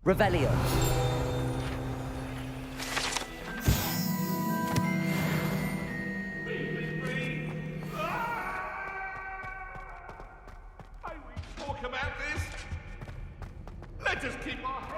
Revelio. May we talk about this? Let us keep our heads.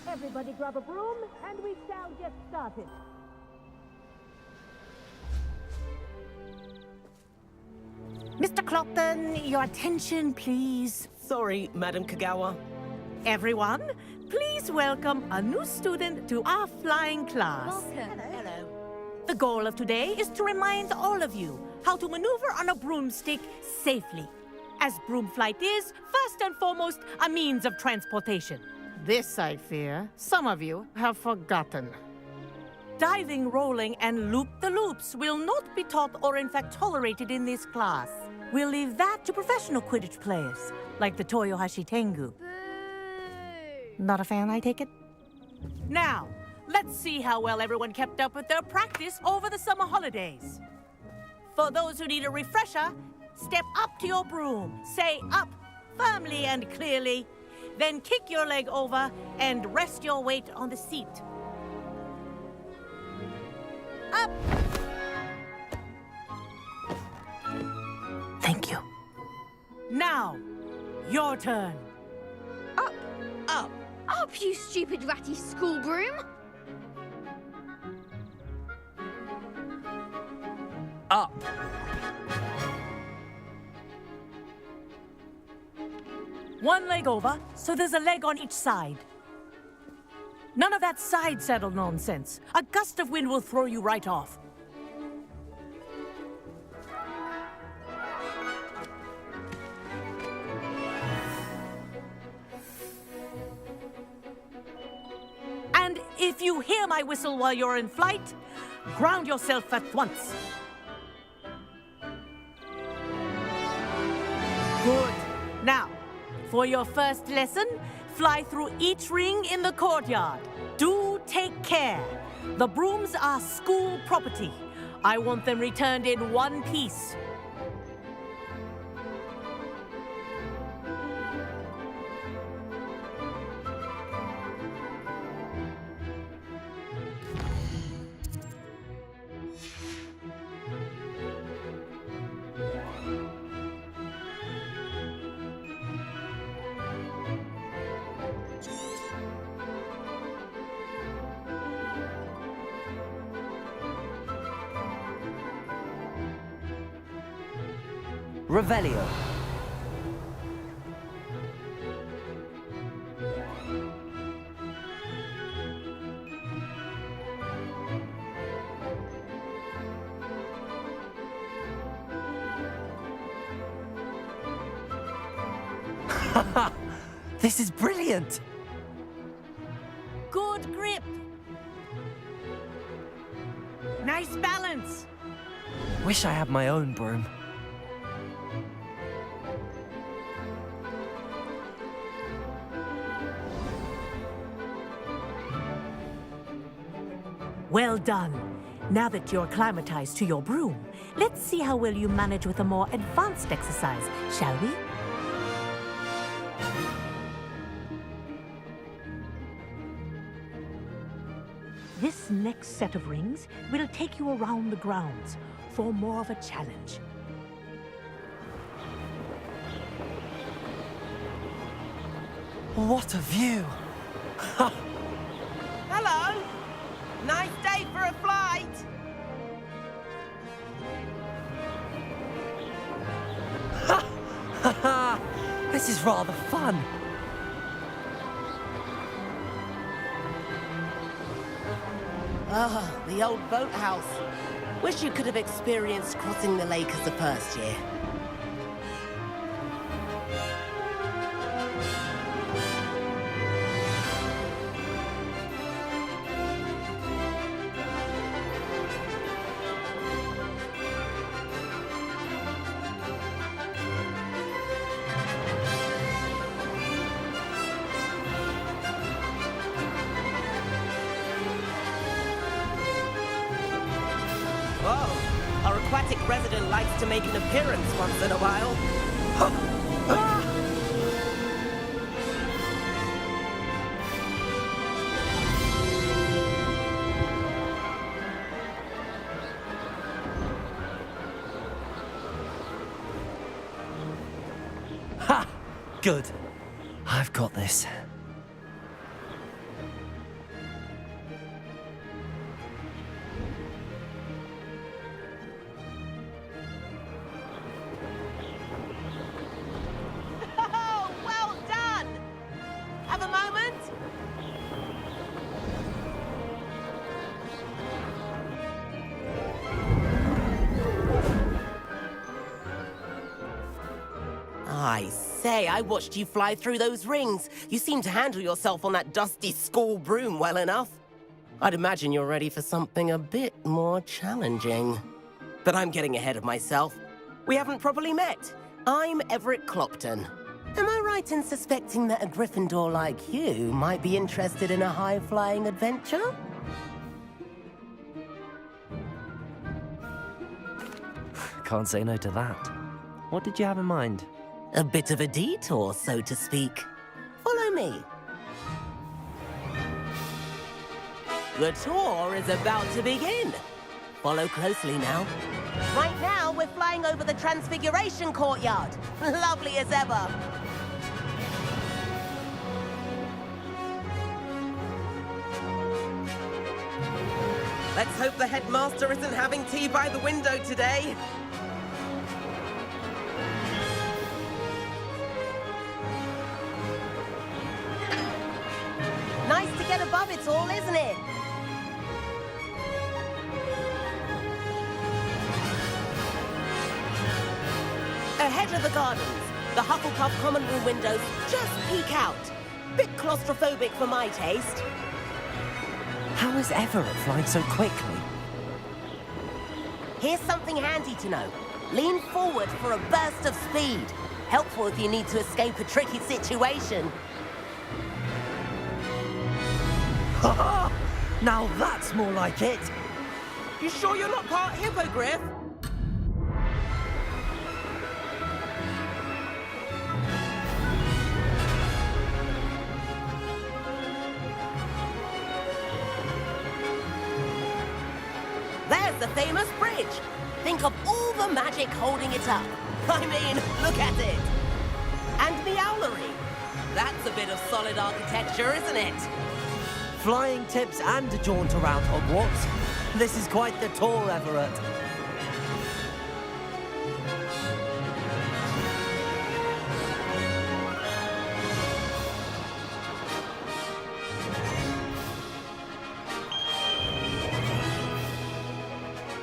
Everybody grab a broom, and we shall get started. Mr. Clopton, your attention, please. Sorry, Madam Kagawa. Everyone, please welcome a new student to our flying class. Hello. The goal of today is to remind all of you how to maneuver on a broomstick safely, as broom flight is, first and foremost, a means of transportation. This, I fear, some of you have forgotten. Diving, rolling, and loop-the-loops will not be taught or in fact tolerated in this class. We'll leave that to professional Quidditch players, like the Toyohashi Tengu. Not a fan, I take it? Now, let's see how well everyone kept up with their practice over the summer holidays. For those who need a refresher, step up to your broom, say up firmly and clearly, then kick your leg over and rest your weight on the seat. Up! Thank you. Now, your turn. Up, Up. up, you stupid ratty school broom! Up. One leg over, so there's a leg on each side. None of that side saddle nonsense. A gust of wind will throw you right off. And if you hear my whistle while you're in flight, ground yourself at once. Good. Now, for your first lesson, fly through each ring in the courtyard. Do take care. The brooms are school property. I want them returned in one piece. Revelio. This is brilliant! Good grip. Nice balance. Wish I had my own broom. Well done. Now that you're acclimatized to your broom, let's see how well you manage with a more advanced exercise, shall we? This next set of rings will take you around the grounds for more of a challenge. What a view! Hello. Nice day for a flight. This is rather fun. Ah, the old boathouse. Wish you could have experienced crossing the lake as a first year. Whoa! Our aquatic resident likes to make an appearance once in a while. Ha! Good. I've got this. Oh, well done! Have a moment? I say, I watched you fly through those rings. You seem to handle yourself on that dusty school broom well enough. I'd imagine you're ready for something a bit more challenging. But I'm getting ahead of myself. We haven't properly met. I'm Everett Clopton. Am I right in suspecting that a Gryffindor like you might be interested in a high-flying adventure? Can't say no to that. What did you have in mind? A bit of a detour, so to speak. Follow me. The tour is about to begin. Follow closely now. Right now, we're flying over the Transfiguration Courtyard. Lovely as ever. Let's hope the headmaster isn't having tea by the window today. Nice to get above it all, isn't it? Ahead of the gardens, the Hufflepuff common room windows just peek out. Bit claustrophobic for my taste. How is Everett flying so quickly? Here's something handy to know. Lean forward for a burst of speed. Helpful if you need to escape a tricky situation. Ha! Now that's more like it! You sure you're not part hippogriff? There's the famous bridge. Think of all the magic holding it up. I mean, look at it. And the owlery. That's a bit of solid architecture, isn't it? Flying tips and a jaunt around Hogwarts. This is quite the tour, Everett.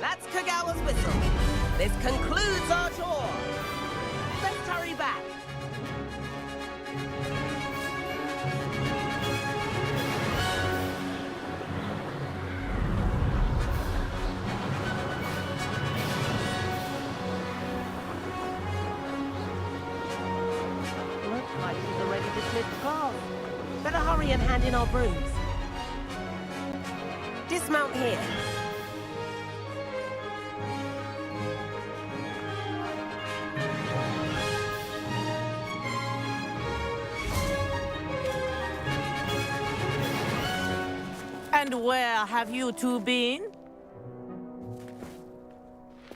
That's Kagawa's whistle. This concludes our tour. Let's hurry back. Looks like she's already dismissed class. Better hurry and hand in our brooms. Dismount here. And where have you two been?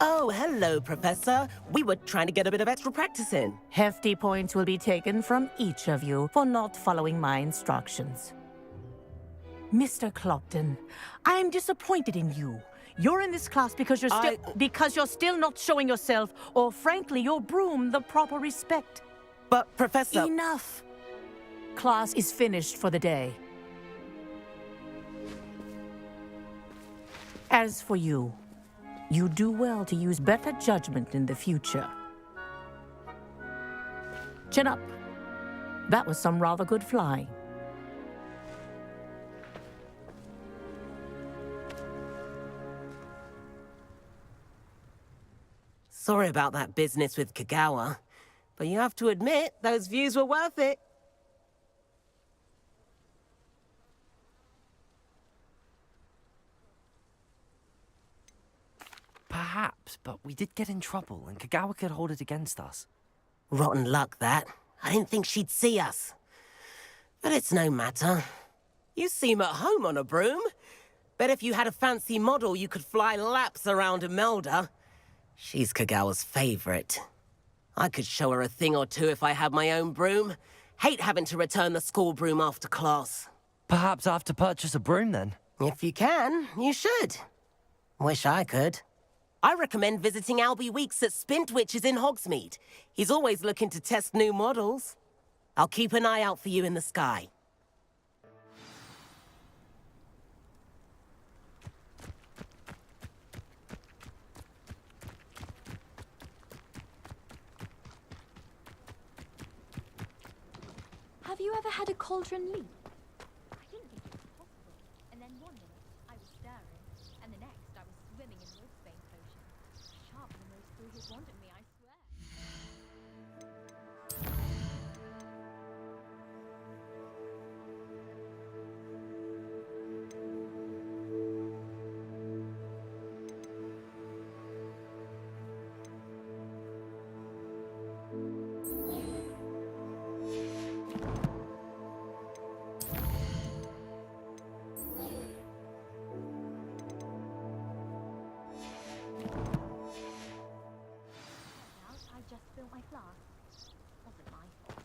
Oh, hello, Professor. We were trying to get a bit of extra practice in. Hefty points will be taken from each of you for not following my instructions. Mr. Clopton, I am disappointed in you. You're in this class because you're still not showing yourself, or frankly, your broom the proper respect. But, Professor... Enough. Class is finished for the day. As for you, you do well to use better judgment in the future. Chin up. That was some rather good flying. Sorry about that business with Kagawa, but you have to admit, those views were worth it. Perhaps, but we did get in trouble, and Kagawa could hold it against us. Rotten luck, that. I didn't think she'd see us. But it's no matter. You seem at home on a broom. Bet if you had a fancy model, you could fly laps around Imelda. She's Kagawa's favorite. I could show her a thing or two if I had my own broom. Hate having to return the school broom after class. Perhaps I have to purchase a broom then. If you can, you should. Wish I could. I recommend visiting Albie Weeks at Spintwitches in Hogsmeade. He's always looking to test new models. I'll keep an eye out for you in the sky. Have you ever had a cauldron leap? I didn't think it was possible. And then one minute, I was stirring. And the next, I was swimming in Wolfsbane potion. Sharp than those through his wand at me, I swear. I just filled my flask. Wasn't my fault.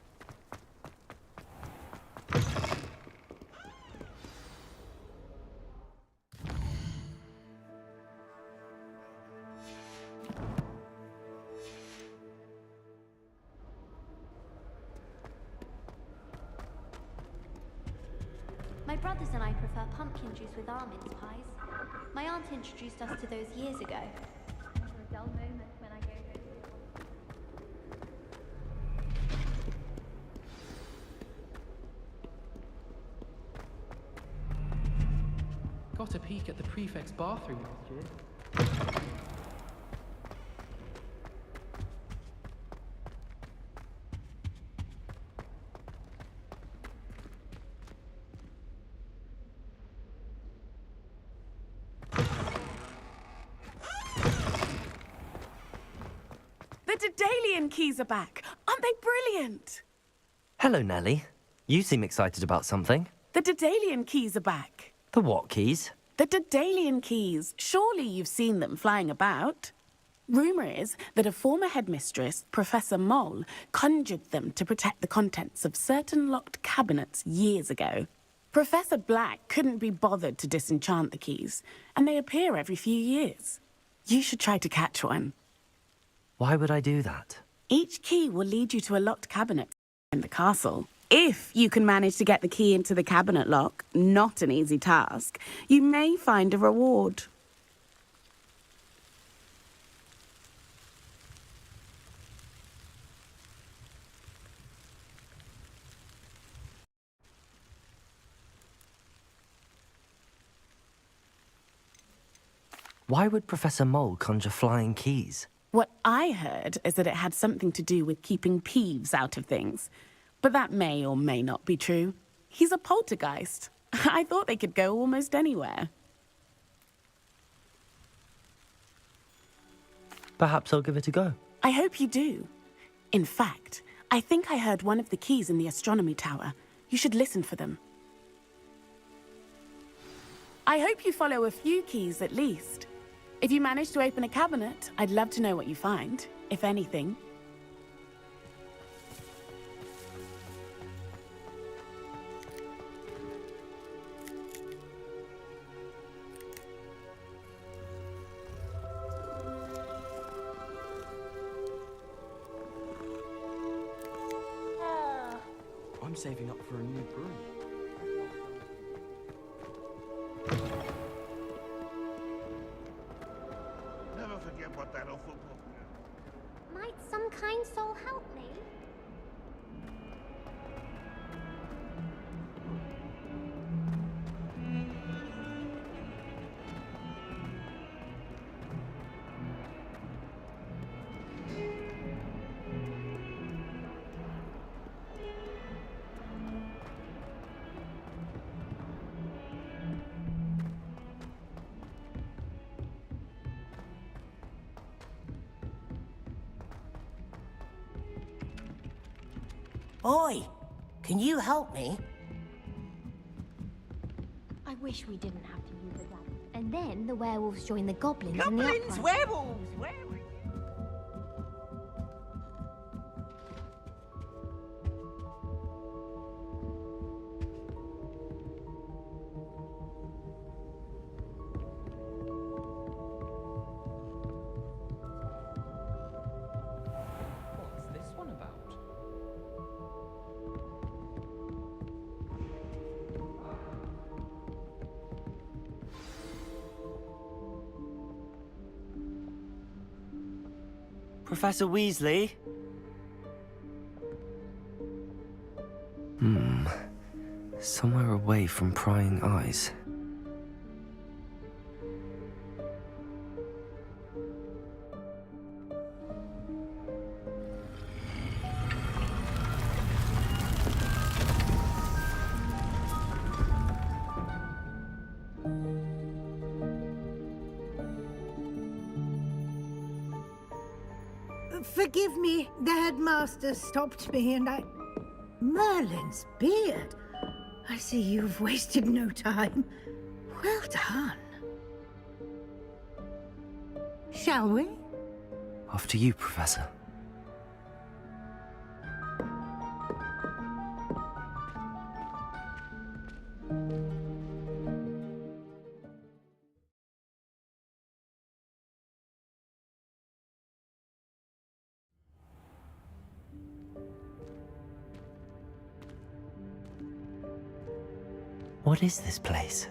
My brothers and I prefer pumpkin juice with almond pies. My aunt introduced us to those years ago. Never a dull moment when I go home. Got a peek at the prefect's bathroom last year. The Daedalian keys are back. Aren't they brilliant? Hello, Nellie. You seem excited about something. The Daedalian keys are back. The what keys? The Daedalian keys. Surely you've seen them flying about. Rumour is that a former headmistress, Professor Mole, conjured them to protect the contents of certain locked cabinets years ago. Professor Black couldn't be bothered to disenchant the keys, and they appear every few years. You should try to catch one. Why would I do that? Each key will lead you to a locked cabinet in the castle. If you can manage to get the key into the cabinet lock, not an easy task, you may find a reward. Why would Professor Mole conjure flying keys? What I heard is that it had something to do with keeping Peeves out of things. But that may or may not be true. He's a poltergeist. I thought they could go almost anywhere. Perhaps I'll give it a go. I hope you do. In fact, I think I heard one of the keys in the astronomy tower. You should listen for them. I hope you follow a few keys at least. If you manage to open a cabinet, I'd love to know what you find, if anything. I'm saving up for a new broom. Oi! Can you help me? I wish we didn't have to use a gun. And then the werewolves join the goblins in the Goblins! upright. Werewolves! Where? What's this one about? Professor Weasley? Somewhere away from prying eyes. Forgive me, the headmaster stopped me and I... Merlin's beard. I see you've wasted no time. Well done. Shall we? After you, Professor. What is this place?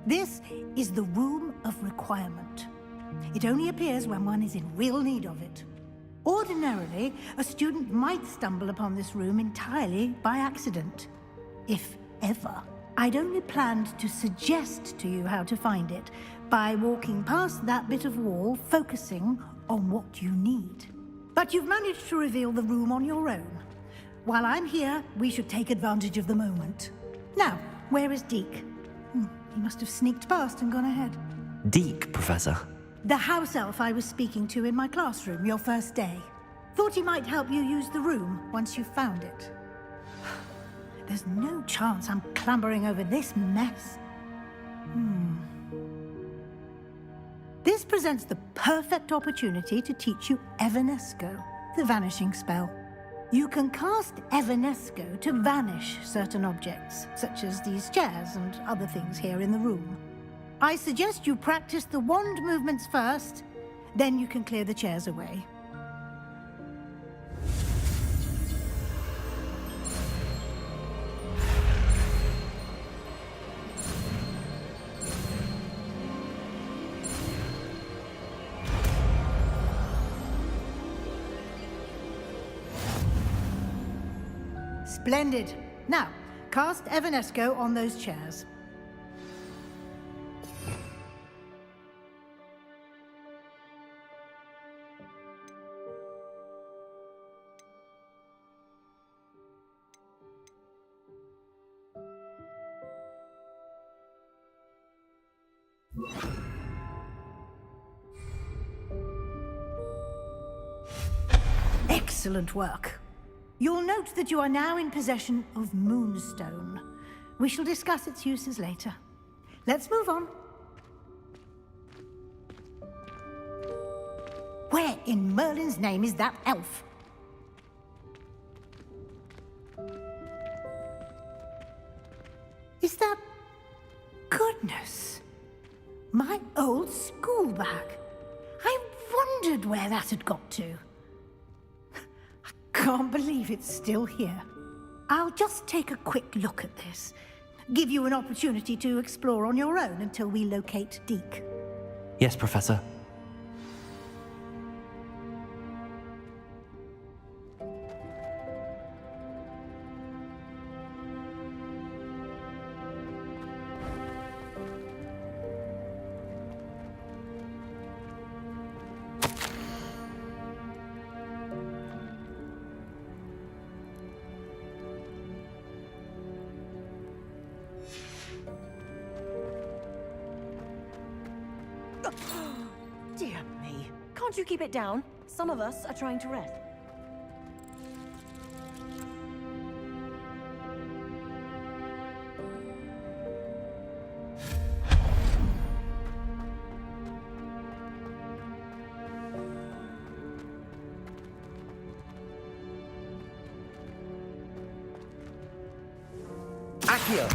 This is the Room of Requirement. It only appears when one is in real need of it. Ordinarily, a student might stumble upon this room entirely by accident. If ever. I'd only planned to suggest to you how to find it by walking past that bit of wall, focusing on what you need. But you've managed to reveal the room on your own. While I'm here, we should take advantage of the moment. Now, where is Deke? He must have sneaked past and gone ahead. Deke, Professor. The house elf I was speaking to in my classroom your first day. Thought he might help you use the room once you found it. There's no chance I'm clambering over this mess. This presents the perfect opportunity to teach you Evanesco, the vanishing spell. You can cast Evanesco to vanish certain objects, such as these chairs and other things here in the room. I suggest you practice the wand movements first, then you can clear the chairs away. Splendid. Now, cast Evanesco on those chairs. Excellent work. You'll note that you are now in possession of Moonstone. We shall discuss its uses later. Let's move on. Where in Merlin's name is that elf? Is that... Goodness! My old school bag. I wondered where that had got to. Can't believe it's still here. I'll just take a quick look at this. Give you an opportunity to explore on your own until we locate Deke. Yes, Professor. Dear me. Can't you keep it down? Some of us are trying to rest. here.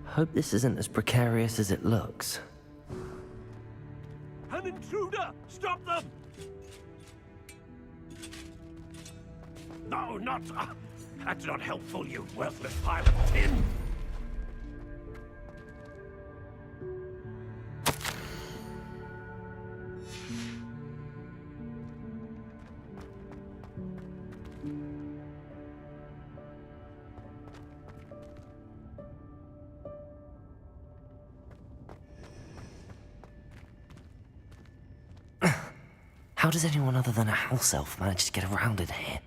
Hope this isn't as precarious as it looks. An intruder! Stop them! No, not... that's not helpful, you worthless pile of tin! How does anyone other than a house elf manage to get around in here?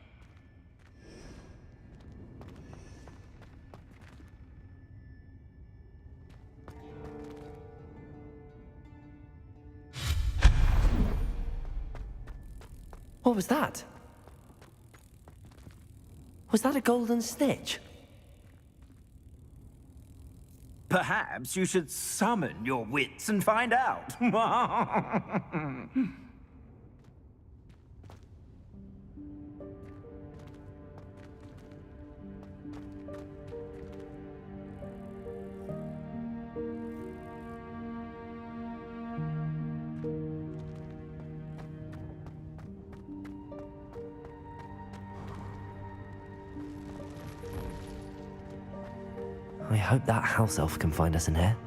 What was that? Was that a golden snitch? Perhaps you should summon your wits and find out. I hope that house elf can find us in here.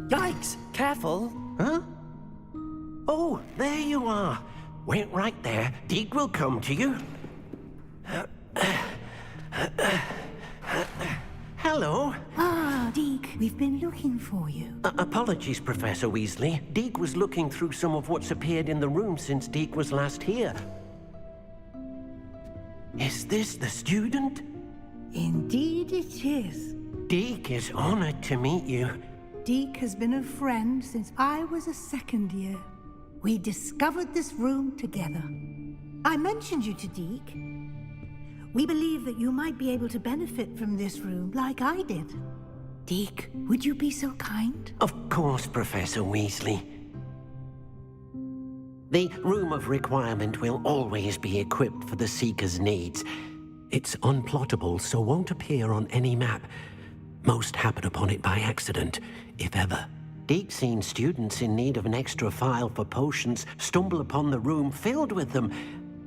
Yikes! Careful! Huh? Oh, there you are. Wait right there. Deke will come to you. Hello. Ah, Deke, we've been looking for you. Apologies, Professor Weasley. Deke was looking through some of what's appeared in the room since Deke was last here. Is this the student? Indeed it is. Deke is honored to meet you. Deke has been a friend since I was a second year. We discovered this room together. I mentioned you to Deke. We believe that you might be able to benefit from this room like I did. Deke, would you be so kind? Of course, Professor Weasley. The Room of Requirement will always be equipped for the Seeker's needs. It's unplottable, so won't appear on any map. Most happen upon it by accident, if ever. Deke's seen students in need of an extra file for potions stumble upon the room filled with them.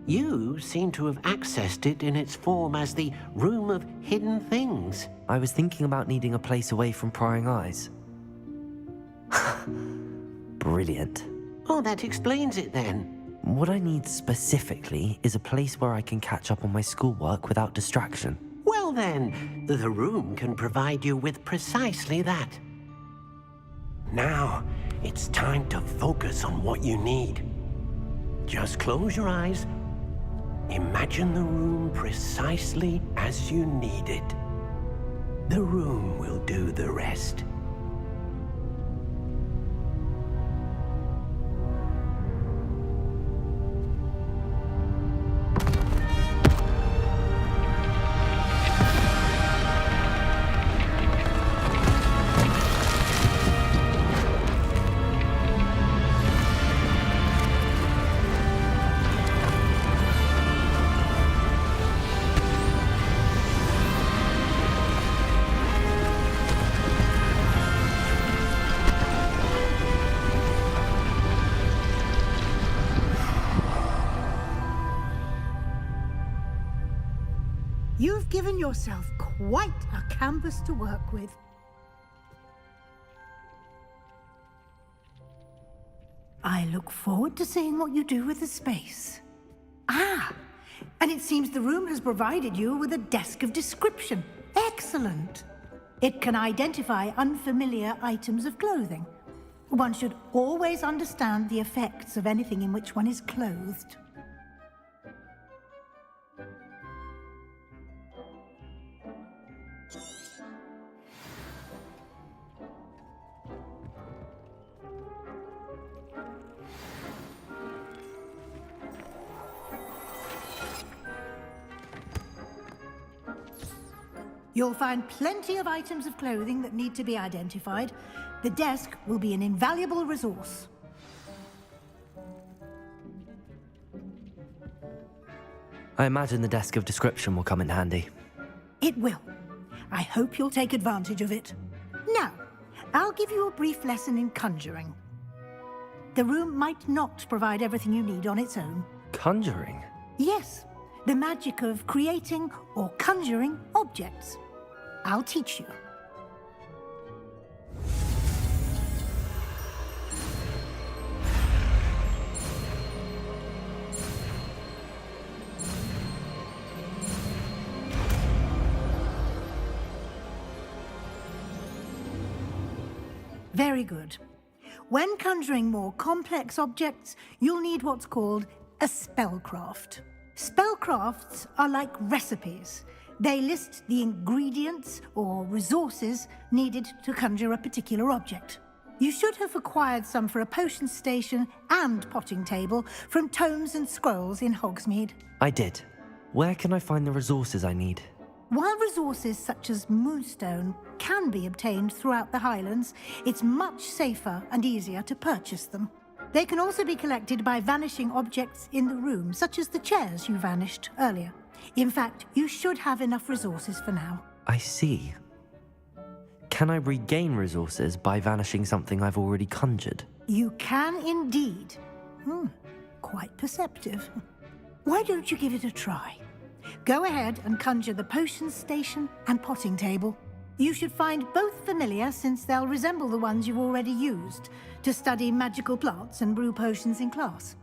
You seem to have accessed it in its form as the Room of Hidden Things. I was thinking about needing a place away from prying eyes. Brilliant. Oh, that explains it then. What I need specifically is a place where I can catch up on my schoolwork without distraction. Well then, the room can provide you with precisely that. Now, it's time to focus on what you need. Just close your eyes. Imagine the room precisely as you need it. The room will do the rest. You've given yourself quite a canvas to work with. I look forward to seeing what you do with the space. Ah, and it seems the room has provided you with a desk of description. Excellent. It can identify unfamiliar items of clothing. One should always understand the effects of anything in which one is clothed. You'll find plenty of items of clothing that need to be identified. The desk will be an invaluable resource. I imagine the desk of description will come in handy. It will. I hope you'll take advantage of it. Now, I'll give you a brief lesson in conjuring. The room might not provide everything you need on its own. Conjuring? Yes, the magic of creating or conjuring objects. I'll teach you. Very good. When conjuring more complex objects, you'll need what's called a spellcraft. Spellcrafts are like recipes. They list the ingredients or resources needed to conjure a particular object. You should have acquired some for a potion station and potting table from tomes and scrolls in Hogsmeade. I did. Where can I find the resources I need? While resources such as moonstone can be obtained throughout the Highlands, it's much safer and easier to purchase them. They can also be collected by vanishing objects in the room, such as the chairs you vanished earlier. In fact, you should have enough resources for now. I see. Can I regain resources by vanishing something I've already conjured? You can indeed. Quite perceptive. Why don't you give it a try? Go ahead and conjure the potion station and potting table. You should find both familiar, since they'll resemble the ones you've already used to study magical plants and brew potions in class.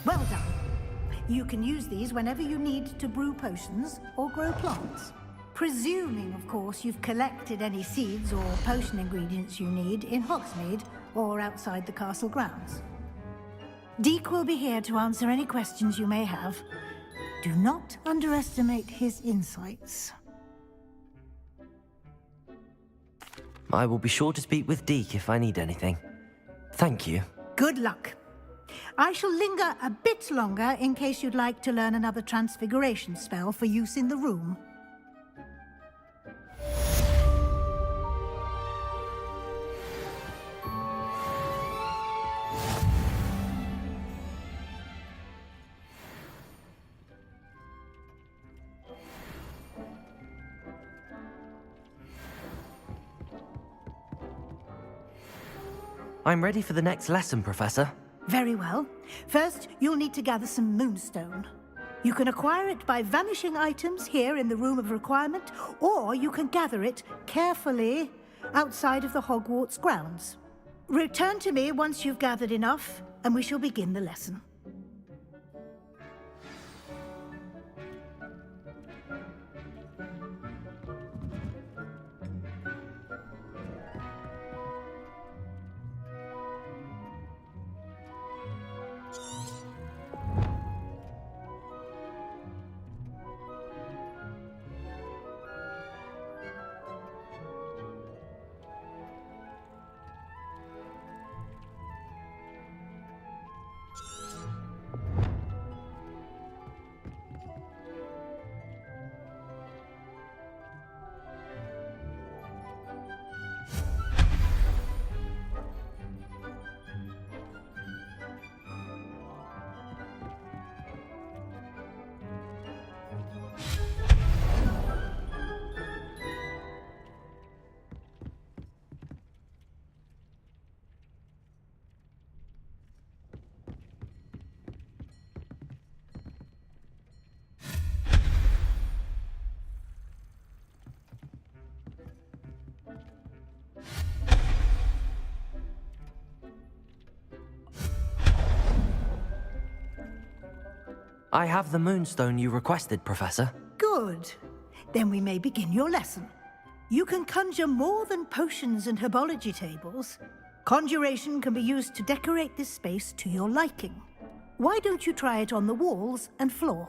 Well done. You can use these whenever you need to brew potions or grow plants. Presuming, of course, you've collected any seeds or potion ingredients you need in Hogsmeade or outside the castle grounds. Deek will be here to answer any questions you may have. Do not underestimate his insights. I will be sure to speak with Deek if I need anything. Thank you. Good luck. I shall linger a bit longer in case you'd like to learn another transfiguration spell for use in the room. I'm ready for the next lesson, Professor. Very well. First, you'll need to gather some moonstone. You can acquire it by vanishing items here in the Room of Requirement, or you can gather it carefully outside of the Hogwarts grounds. Return to me once you've gathered enough, and we shall begin the lesson. I have the moonstone you requested, Professor. Good. Then we may begin your lesson. You can conjure more than potions and herbology tables. Conjuration can be used to decorate this space to your liking. Why don't you try it on the walls and floor?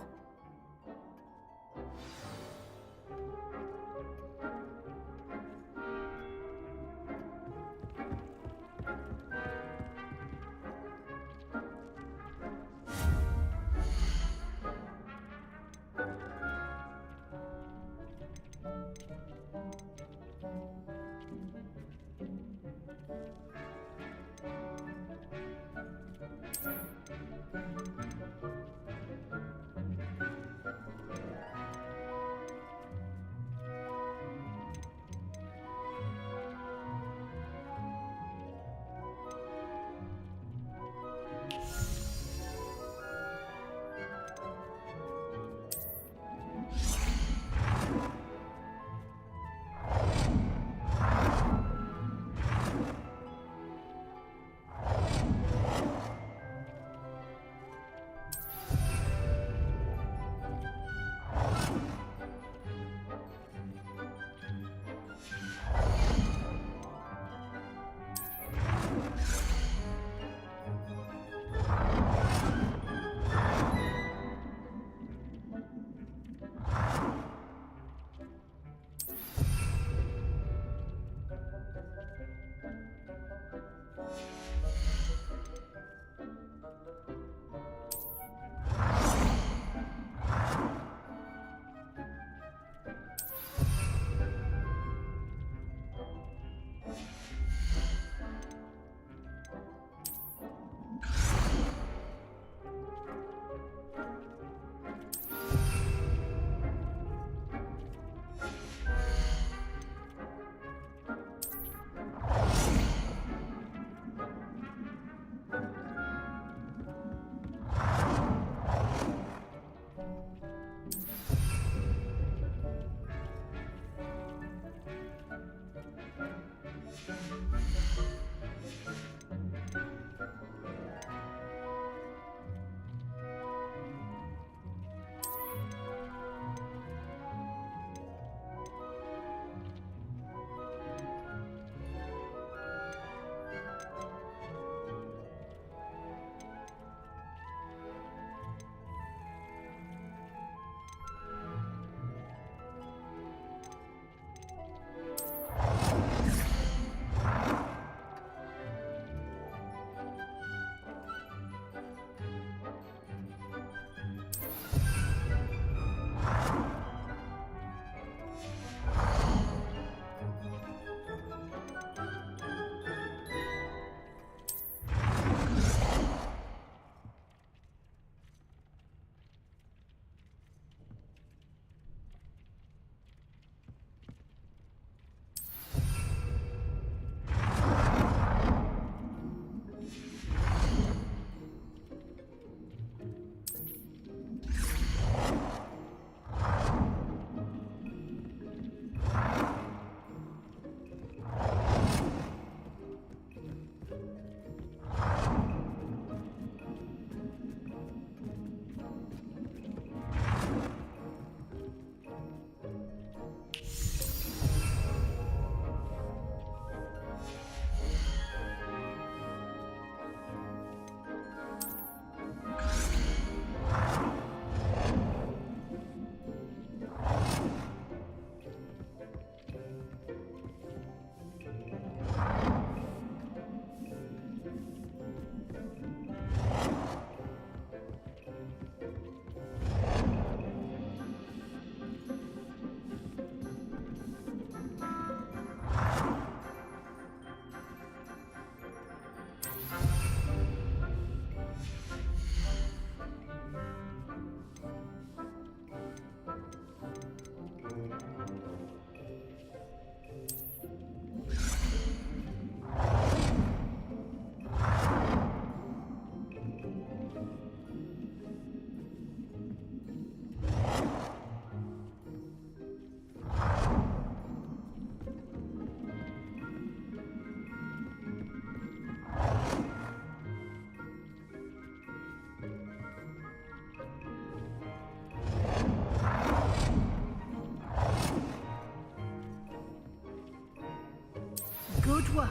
work.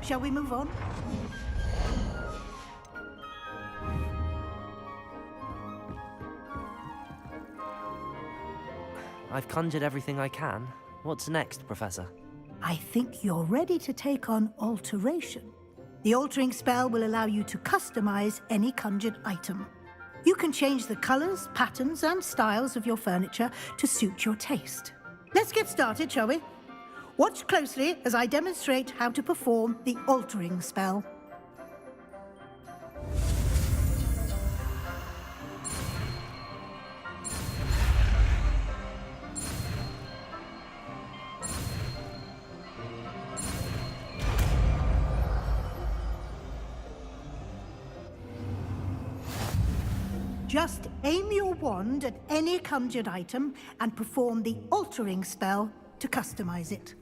Shall we move on? I've conjured everything I can. What's next, Professor? I think you're ready to take on alteration. The altering spell will allow you to customize any conjured item. You can change the colors, patterns, and styles of your furniture to suit your taste. Let's get started, shall we? Watch closely as I demonstrate how to perform the altering spell. Just aim your wand at any conjured item and perform the altering spell to customize it.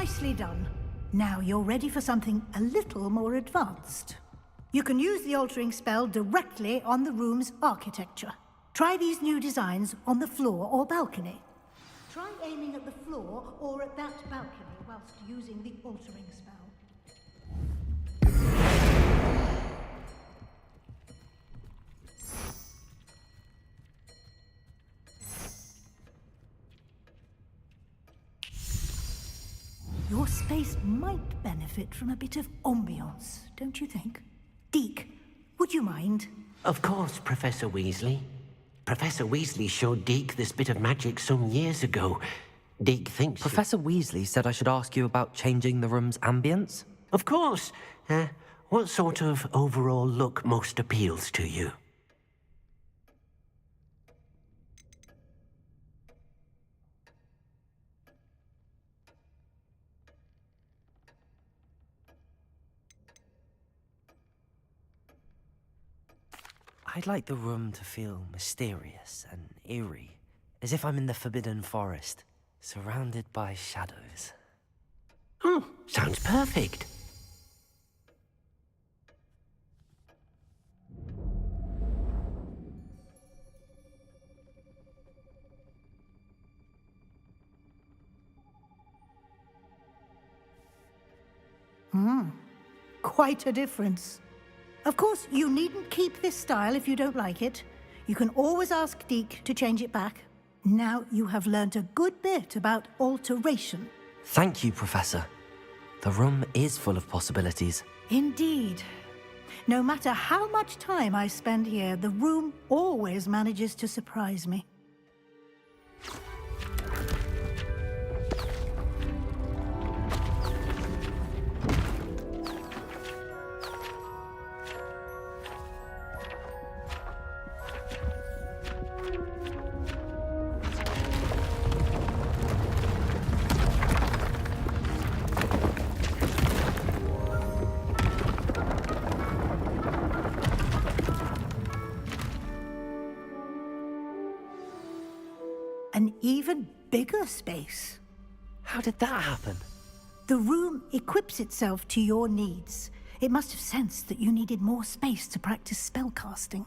Nicely done. Now you're ready for something a little more advanced. You can use the altering spell directly on the room's architecture. Try these new designs on the floor or balcony. Try aiming at the floor or at that balcony whilst using the altering spell. Your space might benefit from a bit of ambiance, don't you think? Deke, would you mind? Of course, Professor Weasley. Professor Weasley showed Deke this bit of magic some years ago. Deke thinks... Professor Weasley said I should ask you about changing the room's ambience? Of course. What sort of overall look most appeals to you? I'd like the room to feel mysterious and eerie, as if I'm in the Forbidden Forest, surrounded by shadows. Oh, sounds perfect. Quite a difference. Of course, you needn't keep this style if you don't like it. You can always ask Deke to change it back. Now you have learnt a good bit about alteration. Thank you, Professor. The room is full of possibilities. Indeed. No matter how much time I spend here, the room always manages to surprise me. An even bigger space. How did that happen? The room equips itself to your needs. It must have sensed that you needed more space to practice spellcasting.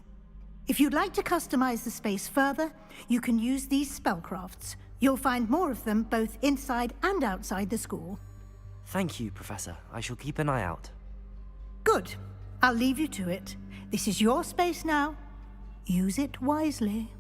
If you'd like to customize the space further, you can use these spellcrafts. You'll find more of them both inside and outside the school. Thank you, Professor. I shall keep an eye out. Good. I'll leave you to it. This is your space now. Use it wisely.